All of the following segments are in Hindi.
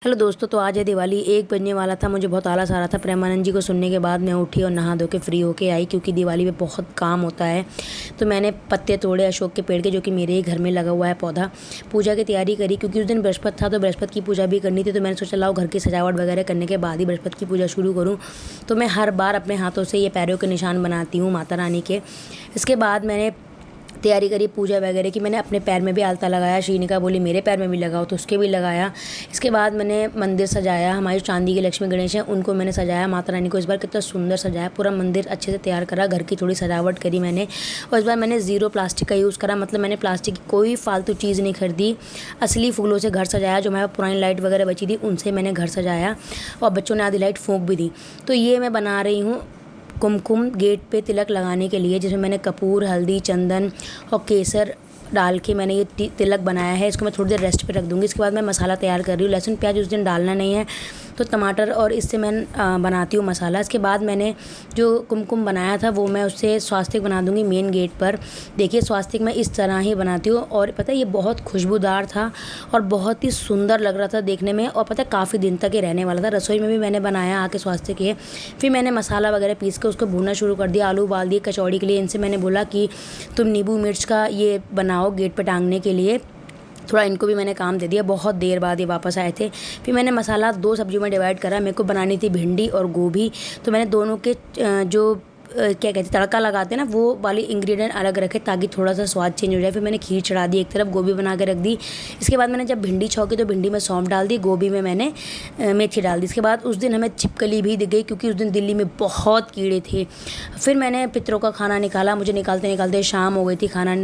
हेलो दोस्तों, तो आज है दिवाली। 1 बजने वाला था, मुझे बहुत आलस आ रहा था। प्रेमानंद जी को सुनने के बाद मैं उठी और नहा धो के फ्री होके आई, क्योंकि दिवाली पे बहुत काम होता है। तो मैंने पत्ते तोड़े अशोक के पेड़ के, जो कि मेरे ही घर में लगा हुआ है पौधा। पूजा की तैयारी करी, क्योंकि उस दिन बृहस्पति था तो बृहस्पति की पूजा भी करनी थी। तो मैंने सोचा लाओ घर की सजावट वगैरह करने के बाद ही बृहस्पति की पूजा शुरू करूँ। तो मैं हर बार अपने हाथों से ये पैरों के निशान बनाती हूँ माता रानी के। इसके बाद मैंने तैयारी करी पूजा वगैरह की। मैंने अपने पैर में भी आलता लगाया। श्रीनिका बोली मेरे पैर में भी लगाओ, तो उसके भी लगाया। इसके बाद मैंने मंदिर सजाया। हमारी चांदी के लक्ष्मी गणेश हैं, उनको मैंने सजाया। माता रानी को इस बार कितना सुंदर सजाया, पूरा मंदिर अच्छे से तैयार करा। घर की थोड़ी सजावट करी मैंने, और इस बार मैंने ज़ीरो प्लास्टिक का यूज़ करा। मतलब मैंने प्लास्टिक की कोई फालतू चीज़ नहीं खरीदी। असली फूलों से घर सजाया। जो हमारे पुरानी लाइट वगैरह बची थी उनसे मैंने घर सजाया, और बच्चों ने आधी लाइट फूंक भी दी। तो ये मैं बना रही हूँ कुमकुम गेट पे तिलक लगाने के लिए, जिसमें मैंने कपूर, हल्दी, चंदन और केसर डाल के मैंने ये तिलक बनाया है। इसको मैं थोड़ी देर रेस्ट पे रख दूँगी। इसके बाद मैं मसाला तैयार कर रही हूँ। लहसुन प्याज उस दिन डालना नहीं है, तो टमाटर और इससे मैं बनाती हूँ मसाला। इसके बाद मैंने जो कुमकुम बनाया था वो मैं उससे स्वास्तिक बना दूँगी मेन गेट पर। देखिए स्वास्तिक मैं इस तरह ही बनाती हूँ, और पता है ये बहुत खुशबूदार था और बहुत ही सुंदर लग रहा था देखने में, और पता है काफ़ी दिन तक ये रहने वाला था। रसोई में भी मैंने बनाया आके स्वास्तिक ये। फिर मैंने मसाला वगैरह पीस के उसको भूनना शुरू कर दिया। आलू उबाल दिए कचौड़ी के लिए। इनसे मैंने बोला कि तुम नींबू मिर्च का ये बनाओ गेट पे टांगने के लिए। थोड़ा इनको भी मैंने काम दे दिया। बहुत देर बाद ये वापस आए थे। फिर मैंने मसाला 2 सब्जियों में डिवाइड करा। मेरे को बनानी थी भिंडी और गोभी, तो मैंने दोनों के जो क्या कहते हैं तड़का लगाते हैं ना, वो वाली इंग्रेडिएंट अलग रखे ताकि थोड़ा सा स्वाद चेंज हो जाए। फिर मैंने खीर चढ़ा दी, एक तरफ गोभी बना के रख दी। इसके बाद मैंने जब भिंडी छौंकी तो भिंडी में सौंफ डाल दी, गोभी में मैंने मेथी डाल दी। इसके बाद उस दिन हमें छिपकली भी दिख गई, क्योंकि उस दिन दिल्ली में बहुत कीड़े थे। फिर मैंने पितरों का खाना निकाला। मुझे निकालते निकालते शाम हो गई थी। खाना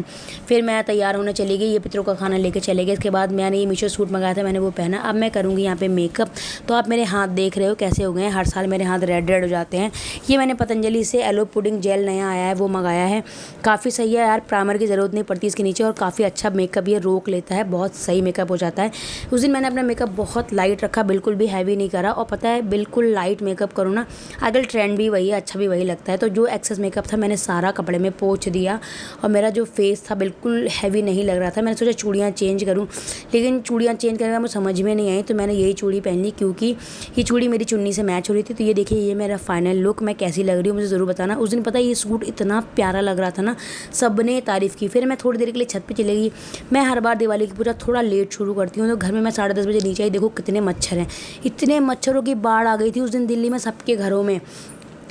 फिर मैं तैयार होने चली गई। ये पितरों का खाना लेके चले गए। इसके बाद मैंने ये मीशो सूट मंगाया था, मैंने वो पहना। अब मैं करूँगी यहाँ पे मेकअप। तो आप मेरे हाथ देख रहे हो कैसे हो गए हैं। हर साल मेरे हाथ रेड रेड हो जाते हैं। ये मैंने पतंजलि से एलो पुडिंग जेल नया आया है वो मंगाया है। काफ़ी सही है यार, प्राइमर की ज़रूरत नहीं पड़ती इसके नीचे, और काफ़ी अच्छा मेकअप ये रोक लेता है। बहुत सही मेकअप हो जाता है। उस दिन मैंने अपना मेकअप बहुत लाइट रखा, बिल्कुल भी हैवी नहीं करा। और पता है बिल्कुल लाइट मेकअप करो ना, आजकल ट्रेंड भी वही है, अच्छा भी वही लगता है। तो जो एक्सेस मेकअप था मैंने सारा कपड़े में पोंछ दिया, और मेरा जो फेस था बिल्कुल हैवी नहीं लग रहा था। मैंने सोचा चूड़ियाँ चेंज करूँ, लेकिन चूड़ियाँ चेंज करने का मुझे समझ में नहीं आई। तो मैंने यही चूड़ी पहन ली, क्योंकि ये चूड़ी मेरी चुन्नी से मैच हो रही थी। तो ये देखिए ये मेरा फाइनल लुक। मैं कैसी लग रही हूँ मुझे ज़रूर बताना। उस दिन पता है ये सूट इतना प्यारा लग रहा था ना, सबने तारीफ़ की। फिर मैं थोड़ी देर के लिए छत पे चली गई। मैं हर बार दिवाली की पूजा थोड़ा लेट शुरू करती हूँ, तो घर में मैं 10:30 बजे नीचे आई। देखो कितने मच्छर हैं। इतने मच्छरों की बाढ़ आ गई थी उस दिन दिल्ली में सबके घरों में।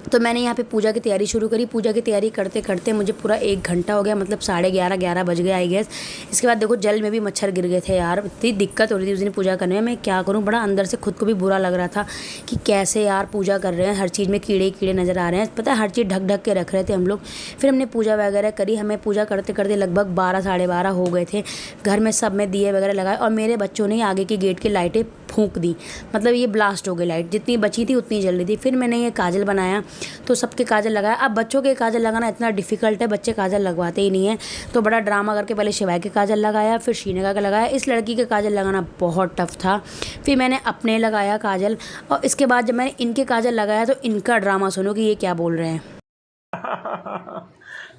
तो मैंने यहाँ पे पूजा की तैयारी शुरू करी। पूजा की तैयारी करते करते मुझे पूरा 1 घंटा हो गया, मतलब 11:30 बज गए आई गेस। इसके बाद देखो जल में भी मच्छर गिर गए थे यार, इतनी दिक्कत हो रही थी उस दिन पूजा करने में। मैं क्या करूँ, बड़ा अंदर से खुद को भी बुरा लग रहा था कि कैसे यार पूजा कर रहे हैं, हर चीज़ में कीड़े कीड़े नज़र आ रहे हैं। पता है हर चीज़ ढक ढक के रख रहे थे हम लोग। फिर हमने पूजा वगैरह करी। हमें पूजा करते करते लगभग 12 साढ़े 12 हो गए थे। घर में सब में दिए वगैरह लगाए, और मेरे बच्चों ने आगे की गेट की लाइटें फूंक दी। मतलब ये ब्लास्ट हो गई लाइट, जितनी बची थी उतनी जल रही थी। फिर मैंने ये काजल बनाया, तो सबके काजल लगाया। अब बच्चों के काजल लगाना इतना डिफिकल्ट है, बच्चे काजल लगवाते ही नहीं है। तो बड़ा ड्रामा करके पहले शिवाय के काजल लगाया, फिर श्रीनिका का लगाया। इस लड़की के काजल लगाना बहुत टफ था। फिर मैंने अपने लगाया काजल, और इसके बाद जब मैंने इनके काजल लगाया तो इनका ड्रामा सुनो कि ये क्या बोल रहे हैं।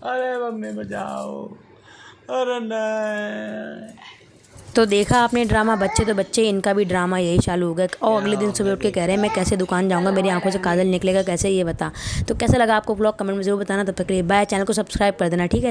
अरे मम्मी बचाओ, अरे नहीं। तो देखा आपने ड्रामा, बच्चे तो बच्चे, इनका भी ड्रामा यही चालू हो गया। और अगले दिन सुबह उठ के कह रहे हैं मैं कैसे दुकान जाऊंगा, मेरी आंखों से काजल निकलेगा कैसे, ये बता। तो कैसा लगा आपको ब्लॉग कमेंट में ज़रूर बताना। तब तक के लिए बाय। चैनल को सब्सक्राइब कर देना, ठीक है।